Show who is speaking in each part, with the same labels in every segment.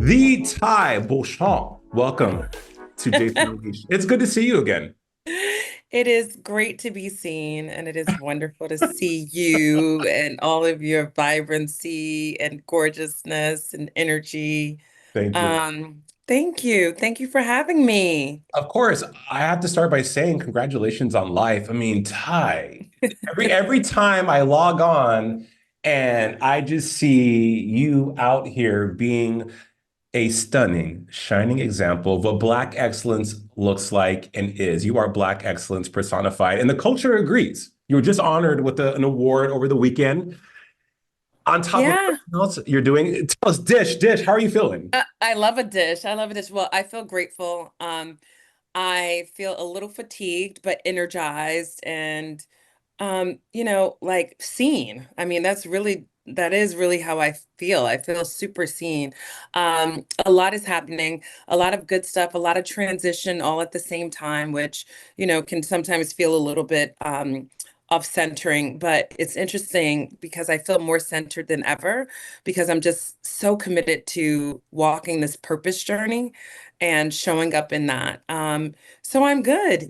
Speaker 1: The Tai Beauchamp. Welcome to Jason Unleashed. It's good to see you again.
Speaker 2: It is great to be seen, and it is wonderful to see you and all of your vibrancy and gorgeousness and energy.
Speaker 1: Thank you.
Speaker 2: Thank you. Thank you for having me.
Speaker 1: Of course, I have to start by saying congratulations on life. I mean, Tai, every time I log on and I just see you out here being a stunning, shining example of what Black excellence looks like and is. You are Black excellence personified, and the culture agrees. You were just honored with an award over the weekend. On top of
Speaker 2: Yeah,
Speaker 1: everything else you're doing, tell us, Dish, how are you feeling?
Speaker 2: I love a dish. I love a dish. Well, I feel grateful. I feel a little fatigued, but energized and like seen. I mean, that is really how I feel. I feel super seen. A lot is happening, a lot of good stuff, a lot of transition all at the same time, which, can sometimes feel a little bit off-centering, but it's interesting because I feel more centered than ever because I'm just so committed to walking this purpose journey and showing up in that. So I'm good,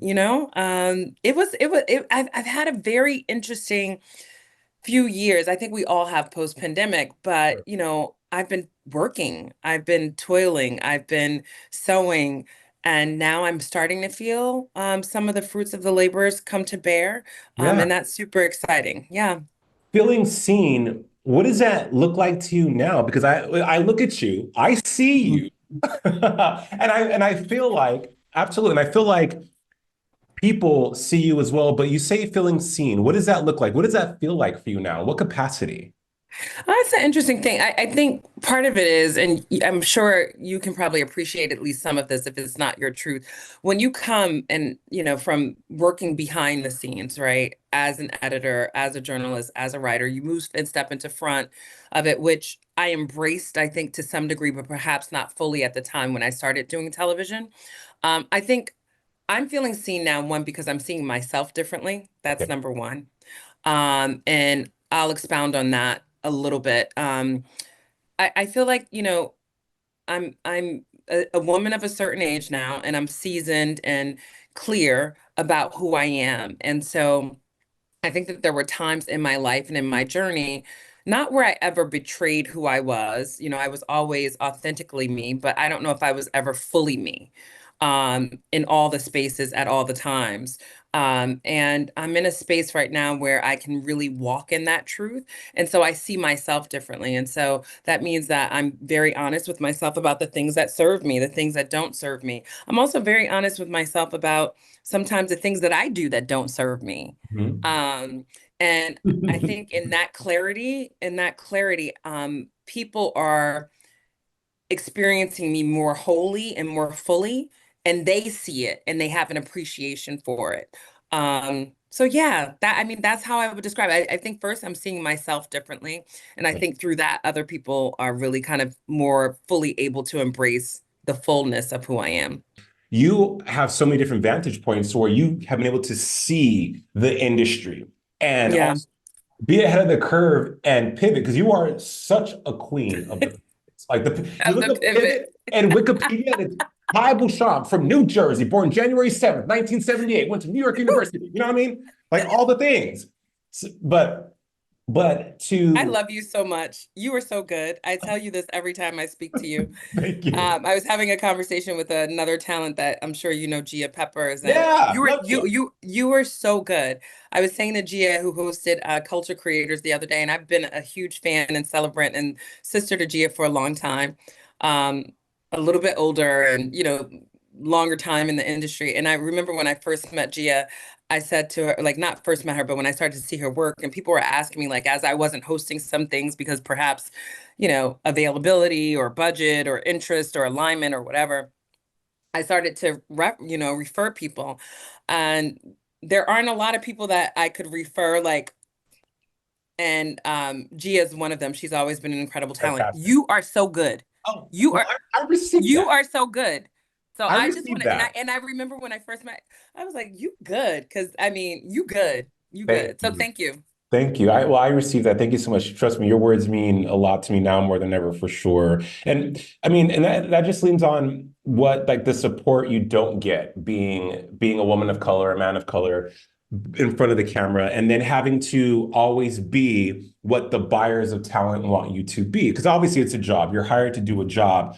Speaker 2: I've had a very interesting few years. I think we all have post-pandemic, but I've been working, I've been toiling, I've been sewing, and now I'm starting to feel some of the fruits of the labors come to bear.
Speaker 1: Yeah.
Speaker 2: And that's super exciting. Yeah.
Speaker 1: Feeling seen, what does that look like to you now? Because I look at you, I see
Speaker 2: Mhm.
Speaker 1: you, and I feel like absolutely, and I feel like people see you as well, but you say feeling seen. What does that look like? What does that feel like for you now? What capacity?
Speaker 2: That's an interesting thing. I think part of it is, and I'm sure you can probably appreciate at least some of this if it's not your truth. When you come and, from working behind the scenes, right, as an editor, as a journalist, as a writer, you move and step into front of it, which I embraced, I think, to some degree, but perhaps not fully at the time when I started doing television. I think I'm feeling seen now, one, because I'm seeing myself differently. That's number one. And I'll expound on that a little bit. I feel like, I'm a woman of a certain age now, and I'm seasoned and clear about who I am. And so I think that there were times in my life and in my journey, not where I ever betrayed who I was. I was always authentically me, but I don't know if I was ever fully me in all the spaces at all the times. And I'm in a space right now where I can really walk in that truth. And so I see myself differently. And so that means that I'm very honest with myself about the things that serve me, the things that don't serve me. I'm also very honest with myself about sometimes the things that I do that don't serve me.
Speaker 1: Mhm.
Speaker 2: Um, and I think in that clarity, people are experiencing me more wholly and more fully, and they see it and they have an appreciation for it. So yeah, I mean, that's how I would describe it. I think first I'm seeing myself differently, and I think through that, other people are really kind of more fully able to embrace the fullness of who I am.
Speaker 1: You have so many different vantage points where you have been able to see the industry and
Speaker 2: Yeah,
Speaker 1: also be ahead of the curve and pivot because you are such a queen of the pivots. Like you
Speaker 2: of
Speaker 1: look
Speaker 2: the
Speaker 1: up
Speaker 2: pivot.
Speaker 1: pivot and Wikipedia and it's Tai Beauchamp from New Jersey, born January 7th, 1978, went to New York University. You know what I mean? Like all the things. But
Speaker 2: I
Speaker 1: to
Speaker 2: love you so much. You are so good. I tell you this every time I speak to you.
Speaker 1: thank you.
Speaker 2: I was having a conversation with another talent that I'm sure you know, Gia Peppers, and
Speaker 1: Yeah,
Speaker 2: you were
Speaker 1: love
Speaker 2: you
Speaker 1: you.
Speaker 2: you you were so good. I was saying to Gia, who hosted Culture Creators the other day, and I've been a huge fan and celebrant and sister to Gia for a long time, um, a little bit older and longer time in the industry. And I remember when I first met Gia, I said to her, like, not first met her, but when I started to see her work, and people were asking me, like, as I wasn't hosting some things because perhaps availability or budget or interest or alignment or whatever, I started to refer people. And there aren't a lot of people that I could refer, like, and Gia is one of them. She's always been an incredible talent.
Speaker 1: Fantastic.
Speaker 2: You are so good.
Speaker 1: Oh,
Speaker 2: You
Speaker 1: well,
Speaker 2: are
Speaker 1: I received
Speaker 2: you
Speaker 1: that.
Speaker 2: are so good. So
Speaker 1: I
Speaker 2: I just want
Speaker 1: received
Speaker 2: to, and I
Speaker 1: that.
Speaker 2: and I remember when I first met, I was like, you good, because I mean, you good, you
Speaker 1: Thank
Speaker 2: good. So
Speaker 1: you.
Speaker 2: thank you.
Speaker 1: Thank you. Well, I received that. Thank you so much. Trust me, your words mean a lot to me now more than ever for sure. And I mean, and that just leans on what like the support you don't get being a woman of color, a man of color in front of the camera, and then having to always be what the buyers of talent want you to be. Because obviously it's a job. You're hired to do a job,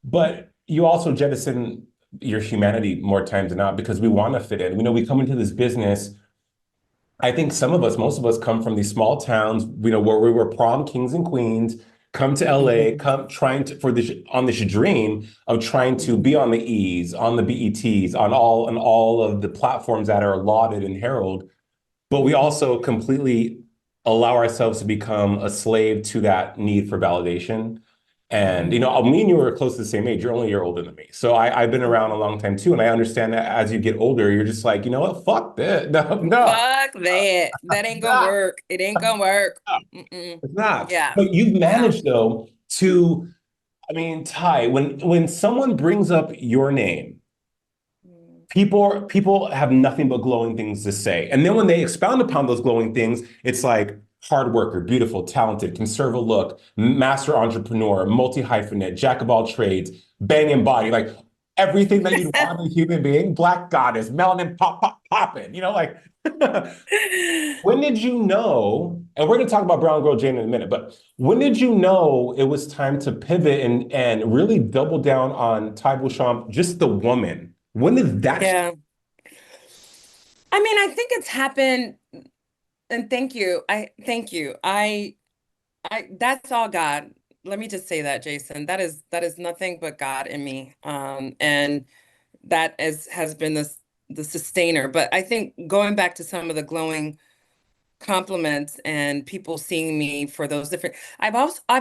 Speaker 1: but you also jettison your humanity more times than not because we want to fit in. We know we come into this business. I think some of us, most of us come from these small towns, where we were prom kings and queens, come to LA,
Speaker 2: Mhm.
Speaker 1: come trying to for this on this dream of trying to be
Speaker 2: Mhm.
Speaker 1: on the E's, on the BETs, on all of the platforms that are lauded and heralded, but we
Speaker 2: Mhm.
Speaker 1: also completely allow ourselves to become a slave to that need for validation. And
Speaker 2: Mhm.
Speaker 1: me and you are close to the same age. You're only a year older than me, so I've been around a long time too, and I understand that as you get older, you're just like, you know what, fuck this, no, no,
Speaker 2: Fuck that. That ain't gonna
Speaker 1: no,
Speaker 2: work. It ain't gonna work.
Speaker 1: no,
Speaker 2: Mm-mm.
Speaker 1: it's not.
Speaker 2: Yeah.
Speaker 1: But you've
Speaker 2: Yeah.
Speaker 1: managed though to, I mean, Ty, when someone brings up your name,
Speaker 2: Mm.
Speaker 1: people have nothing but glowing things to say. And then when they expound upon those glowing things, it's like hard worker, beautiful, talented, conserve a look, master entrepreneur, multi hyphenate, jack of all trades, banging body, like everything that you'd want in a human being, black goddess, melanin popping, like when did you know? And we're going to talk about Brown Girl Jane in a minute, but when did you know it was time to pivot and really double down on Tai Beauchamp, just the woman? When did that?
Speaker 2: Yeah. I mean, I think it's happened, and thank you. I thank you. That's all God. Let me just say that, Jason. That is nothing but God in me. And that is has been the sustainer. But I think going back to some of the glowing compliments and people seeing me for those different I've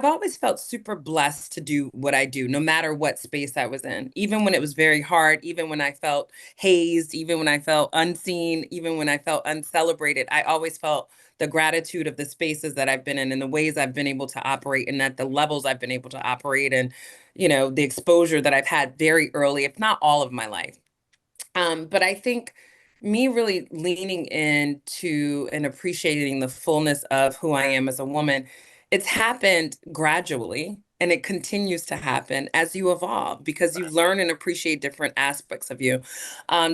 Speaker 2: always felt super blessed to do what I do no matter what space I was in, even when it was very hard, even when I felt hazed, even when I felt unseen, even when I felt uncelebrated. I always felt the gratitude of the spaces that I've been in and the ways I've been able to operate and at the levels I've been able to operate, and the exposure that I've had very early, if not all of my life. But I think me really leaning into and appreciating the fullness of who I am as a woman, it's happened gradually and it continues to happen as you evolve because you learn and appreciate different aspects of you.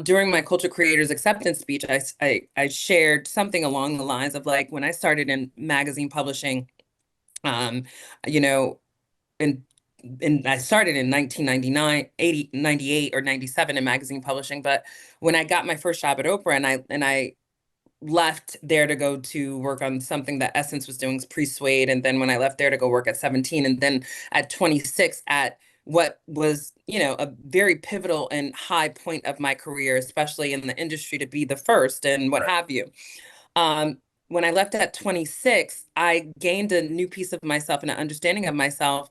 Speaker 2: During my Culture Creators Acceptance speech, I shared something along the lines of like when I started in magazine publishing, um, you know, in I started in 1999, 80, 98 or 97 in magazine publishing. But when I got my first job at Oprah and I left there to go to work on something that Essence was doing, pre-suede. And then when I left there to go work at 17, and then at 26 at what was, a very pivotal and high point of my career, especially in the industry, to be the first and what have you. Um, when I left at 26, I gained a new piece of myself and an understanding of myself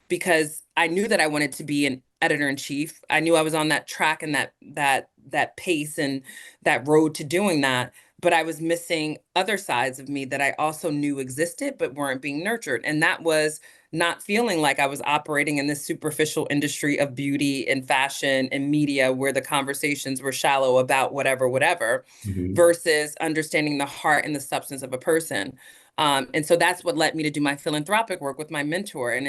Speaker 2: because I knew that I wanted to be an editor in chief. I knew I was on that track and that pace and that road to doing that, but I was missing other sides of me that I also knew existed but weren't being nurtured. And that was not feeling like I was operating in this superficial industry of beauty and fashion and media where the conversations were shallow about whatever, whatever,
Speaker 1: Mhm.
Speaker 2: versus understanding the heart and the substance of a person. And so that's what led me to do my philanthropic work with my mentor. And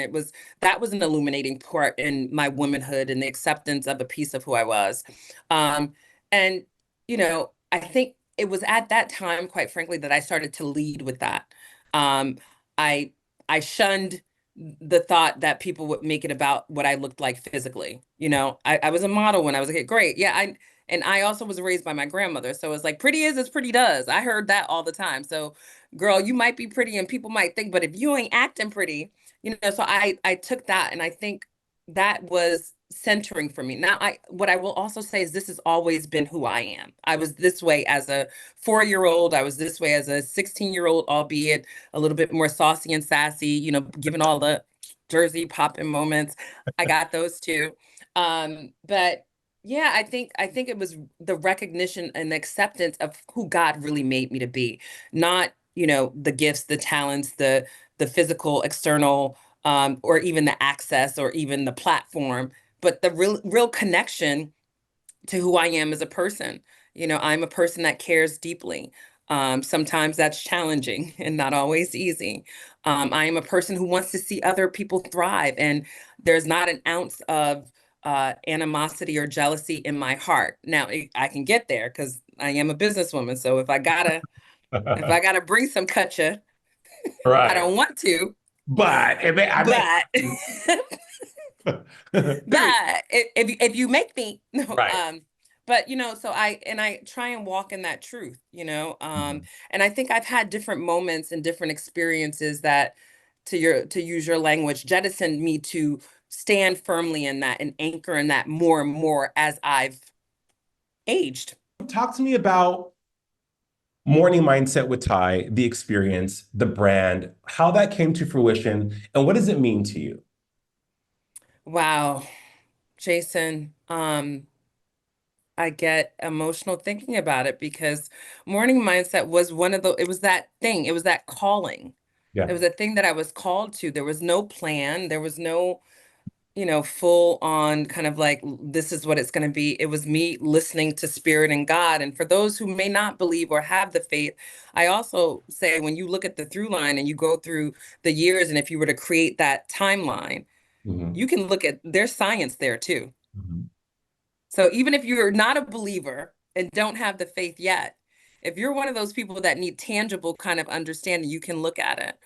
Speaker 2: that was an illuminating part in my womanhood and the acceptance of a piece of who I was. Um, and, I think it was at that time, quite frankly, that I started to lead with that. Um, I I shunned the thought that people would make it about what I looked like physically. I was a model when I was a kid. Great. Yeah, I also was raised by my grandmother. So it's like pretty is as pretty does. I heard that all the time. So girl, you might be pretty and people might think, but if you ain't acting pretty, so I took that and I think that was centering for me. Now what I will also say is this has always been who I am. I was this way as a 4-year-old. I was this way as a 16-year-old, albeit a little bit more saucy and sassy, given all the Jersey popping moments. I got those too. But yeah, I think it was the recognition and acceptance of who God really made me to be, not, the gifts, the talents, the physical, external, or even the access or even the platform, but the real connection to who I am as a person. I'm a person that cares deeply. Sometimes that's challenging and not always easy. I am a person who wants to see other people thrive, and there's not an ounce of animosity or jealousy in my heart. Now, I can get there because I am a businesswoman. So if I gotta bring some kutcha, I
Speaker 1: Right.
Speaker 2: don't want to,
Speaker 1: But I may
Speaker 2: but
Speaker 1: Period.
Speaker 2: but if you make me no
Speaker 1: Right.
Speaker 2: but so I try and walk in that truth,
Speaker 1: Mhm.
Speaker 2: and I think I've had different moments and different experiences that, to use your language, jettisoned me to stand firmly in that and anchor in that more and more as I've aged.
Speaker 1: Talk to me about Morning Mindset with Ty, the experience, the brand, how that came to fruition, and what does it mean to you?
Speaker 2: Wow, Jason, I get emotional thinking about it because morning mindset was it was that thing, it was that calling. It
Speaker 1: Yeah.
Speaker 2: was a thing that I was called to. There was no plan. There was no, full on kind of like, this is what it's going to be. It was me listening to spirit and God. And for those who may not believe or have the faith, I also say when you look at the through line and you go through the years, and if you were to create that timeline,
Speaker 1: Mhm.
Speaker 2: you can look at, there's science there too.
Speaker 1: Mhm.
Speaker 2: So even if you're not a believer and don't have the faith yet, if you're one of those people that need tangible kind of understanding, you can look at it.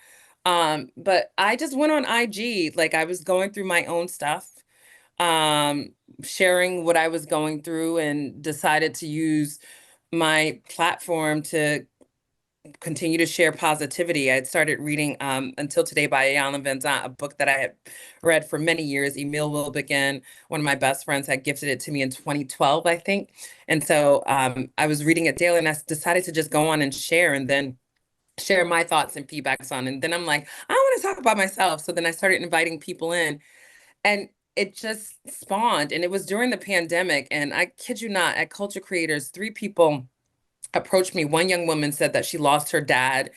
Speaker 2: But I just went on IG, like I was going through my own stuff, um, sharing what I was going through, and decided to use my platform to continue to share positivity. I had started reading Until Today by Ayanna Van Zant, a book that I had read for many years. Emil Wilbekin, one of my best friends, had gifted it to me in 2012, I think. And so I was reading it daily, and I decided to just go on and share, and then share my thoughts and feedbacks on. And then I'm like, I want to talk about myself. So then I started inviting people in, and it just spawned. And it was during the pandemic. And I kid you not, at Culture Creators, three people approached me. One young woman said that she lost her dad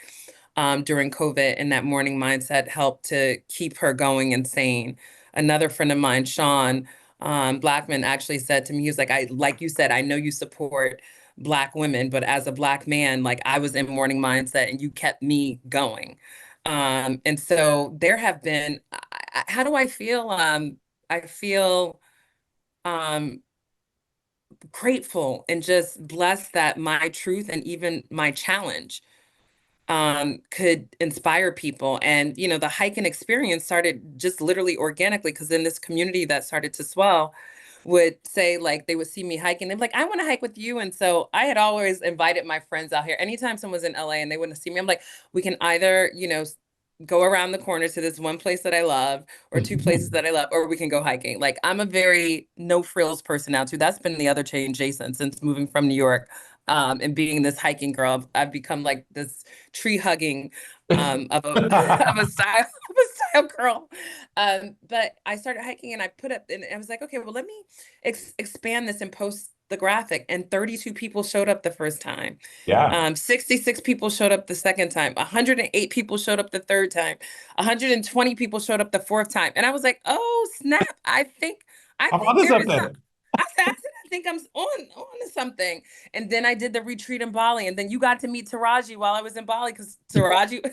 Speaker 2: during COVID, and that morning mindset helped to keep her going and sane. Another friend of mine, Sean Blackman, actually said to me, he was like, like you said, I know you support Black women, but as a Black man, like I was in morning mindset and you kept me going. And so there have been, how do I feel? I feel um, grateful and just blessed that my truth and even my challenge could inspire people. And, the hiking experience started just literally organically, because in this community that started to swell would say, like, they would see me hiking. They're like, I want to hike with you. And so I had always invited my friends out here. Anytime someone's in LA and they wouldn't see me, I'm like, we can either, go around the corner to this one place that I love, or two places that I love, or we can go hiking. Like, I'm a very no frills person now too. That's been the other change, Jason, since moving from New York. And being this hiking girl, I've become like this tree hugging of a of a style of a style girl. But I started hiking, and I put up, and I was like, okay, well, let me expand this and post the graphic. And 32 people showed up the first time.
Speaker 1: Yeah.
Speaker 2: 66 people showed up the second time. 108 people showed up the third time. 120 people showed up the fourth time. And I was like, oh snap! I
Speaker 1: I'm
Speaker 2: think
Speaker 1: onto
Speaker 2: there is some.
Speaker 1: something.
Speaker 2: I think I'm on to something. And then I did the retreat in Bali, and then you got to meet Taraji while I was in Bali, because Taraji.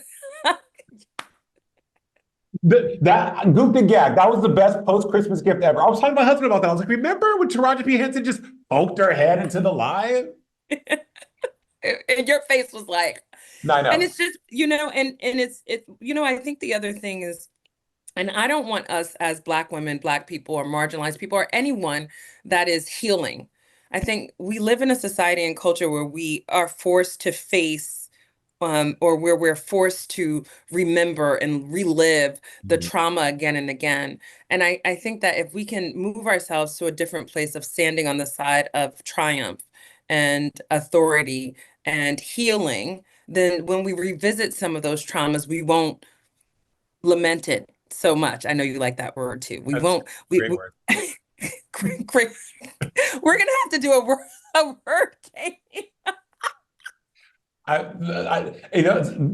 Speaker 1: That goop the gag. That was the best post-Christmas gift ever. I was talking to my husband about that. I was like, remember when Taraji P. Henson just poked her head into the lion?
Speaker 2: And your face was like,
Speaker 1: No, I
Speaker 2: and
Speaker 1: know.
Speaker 2: it's just, and it's I think the other thing is, and I don't want us as Black women, Black people, or marginalized people, or anyone that is healing. I think we live in a society and culture where we are forced to face, or where we're forced to remember and relive the
Speaker 1: Mhm.
Speaker 2: trauma again and again. And I think that if we can move ourselves to a different place of standing on the side of triumph and authority and healing, then when we revisit some of those traumas, we won't lament it so much. I know you like that word too. We
Speaker 1: That's
Speaker 2: won't, we
Speaker 1: great word.
Speaker 2: great. We're gonna have to do a word game.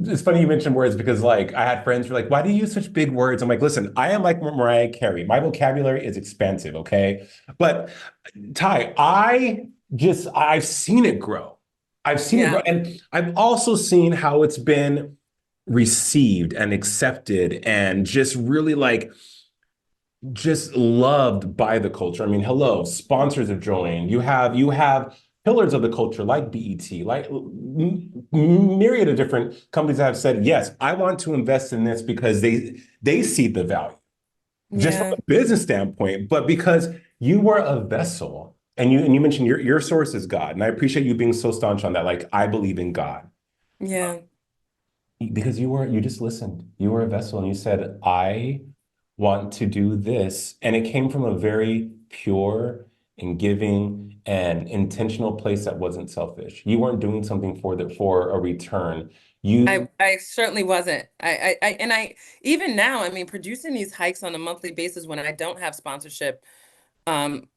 Speaker 1: It's funny you mentioned words because, like, I had friends who were like, "Why do you use such big words?" I'm like, "Listen, I am like Mariah Carey. My vocabulary is expansive, okay?" But Ty, I've seen it grow. I've seen it,
Speaker 2: Yeah.
Speaker 1: bro. And I've also seen how it's been received and accepted and just really like just loved by the culture. I mean, hello, sponsors have joined. You have pillars of the culture like BET, like myriad of different companies that have said, yes, I want to invest in this because they see the value, just from
Speaker 2: Yeah.
Speaker 1: a business standpoint, but because you were a vessel. And you mentioned your source is God. And I appreciate you being so staunch on that. Like, I believe in God.
Speaker 2: Yeah.
Speaker 1: Because you just listened. You were a vessel and you said, I want to do this. And it came from a very pure and giving and intentional place that wasn't selfish. You weren't doing something for a return. You
Speaker 2: I certainly wasn't. And I even now, I mean, producing these hikes on a monthly basis when I don't have sponsorship, um,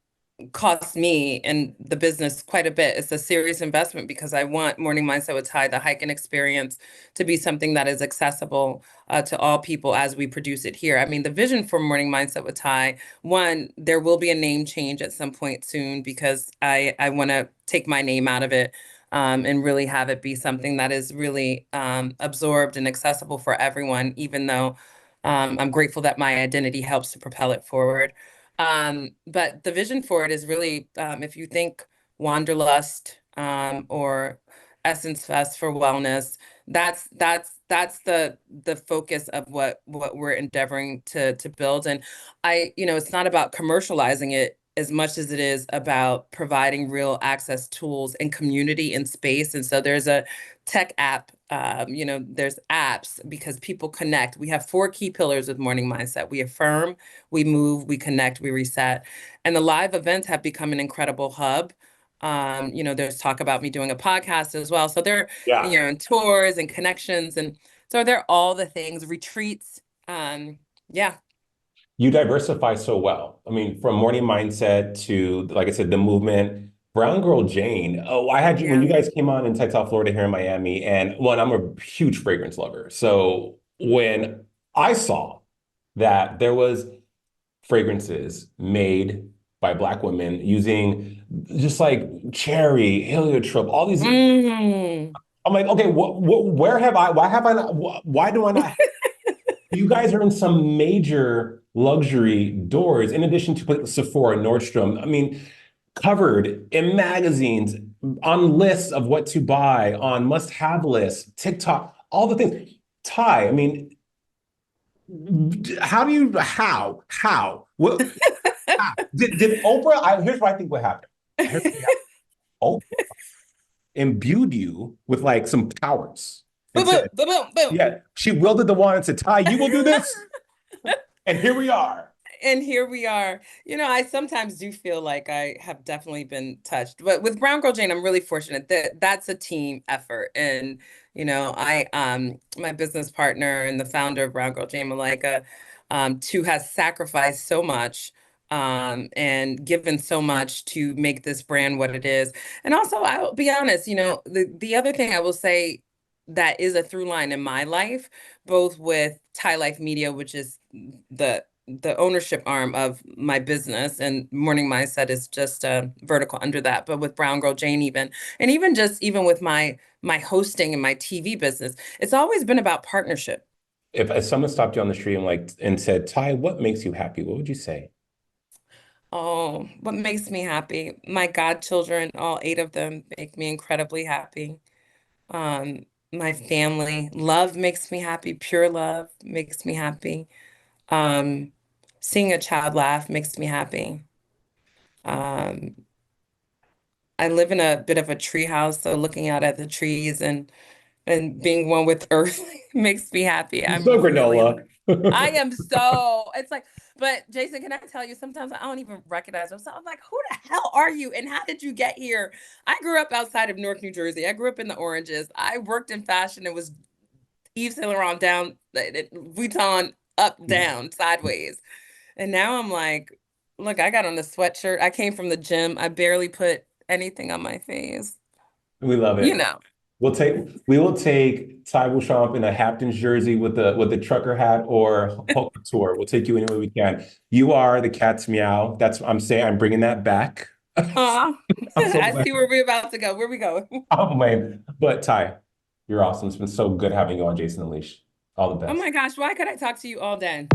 Speaker 2: costs me and the business quite a bit. It's a serious investment because I want Morning Mindset with Ty, the hiking experience, to be something that is accessible to all people as we produce it here. I mean, the vision for Morning Mindset with Ty, one, there will be a name change at some point soon because I want to take my name out of it. And really have it be something that is really absorbed and accessible for everyone, even though I'm grateful that my identity helps to propel it forward. But the vision for it is really, if you think Wanderlust, or Essence Fest for wellness, that's the focus of what we're endeavoring to build. And it's not about commercializing it as much as it is about providing real access tools and community and space. And so there's a tech app, there's apps because people connect. We have four key pillars with Morning Mindset. We affirm, we move, we connect, we reset. And the live events have become an incredible hub. There's talk about me doing a podcast as well. So there,
Speaker 1: Yeah.
Speaker 2: and tours and connections. And so they're all the things, retreats. Yeah,
Speaker 1: You diversify so well. I mean, from morning mindset to, like I said, the movement. Brown Girl Jane. Oh, I had you when
Speaker 2: yeah.
Speaker 1: you guys came on in Texas, Florida, here in Miami, and one, I'm a huge fragrance lover. So when I saw that there was fragrances made by Black women using just like cherry, heliotrope, all these,
Speaker 2: Mm.
Speaker 1: I'm like, okay, where have I? Why have I not? Why do I not? You guys are in some major luxury doors, in addition to like Sephora, Nordstrom. I mean, covered in magazines, on lists of what to buy, on must-have lists, TikTok, all the things. Ty, I mean, what, how? Did Oprah, here's what I think what happened. Here's what happened. Oprah imbued you with like some powers
Speaker 2: Boom,
Speaker 1: and
Speaker 2: boom,
Speaker 1: said,
Speaker 2: boom, boom, boom.
Speaker 1: yeah, she wielded the wand and said, Ty, you will do this. And here we are.
Speaker 2: And here we are. I sometimes do feel like I have definitely been touched. But with Brown Girl Jane, I'm really fortunate that that's a team effort. And, I my business partner and the founder of Brown Girl Jane, Malika, too, has sacrificed so much and given so much to make this brand what it is. And also, I'll be honest, the other thing I will say that is a through line in my life, both with Thai Life Media, which is the ownership arm of my business, and Morning Mindset is just a vertical under that. But with Brown Girl Jane, even with my hosting and my TV business, it's always been about partnership.
Speaker 1: If someone stopped you on the street and said, Ty, what makes you happy? What would you say?
Speaker 2: Oh, what makes me happy? My godchildren, all eight of them, make me incredibly happy. Um, my family, love makes me happy. Pure love makes me happy. Um, Seeing a child laugh makes me happy. Um, I live in a bit of a tree house, so looking out at the trees and being one with Earth makes me happy.
Speaker 1: You're so granola.
Speaker 2: It's like, but Jason, can I tell you, sometimes I don't even recognize myself. I'm like, who the hell are you? And how did you get here? I grew up outside of Newark, New Jersey. I grew up in the Oranges. I worked in fashion and was Yves Saint Laurent down, Vuitton up, down, sideways. And now I'm like, look, I got on a sweatshirt. I came from the gym. I barely put anything on my face.
Speaker 1: We love
Speaker 2: You
Speaker 1: it.
Speaker 2: know.
Speaker 1: We will take Tai Beauchamp in a Hamptons jersey with the trucker hat or Hulk tour. We'll take you any way we can. You are the cat's meow. That's I'm saying I'm bringing that back.
Speaker 2: Aw.
Speaker 1: I'm so
Speaker 2: I
Speaker 1: glad.
Speaker 2: see where we're about to go. Where we going?
Speaker 1: Oh man. But Ty, you're awesome. It's been so good having you on Jason Unleashed. All the
Speaker 2: Oh
Speaker 1: best.
Speaker 2: my gosh, why could I talk to you all day?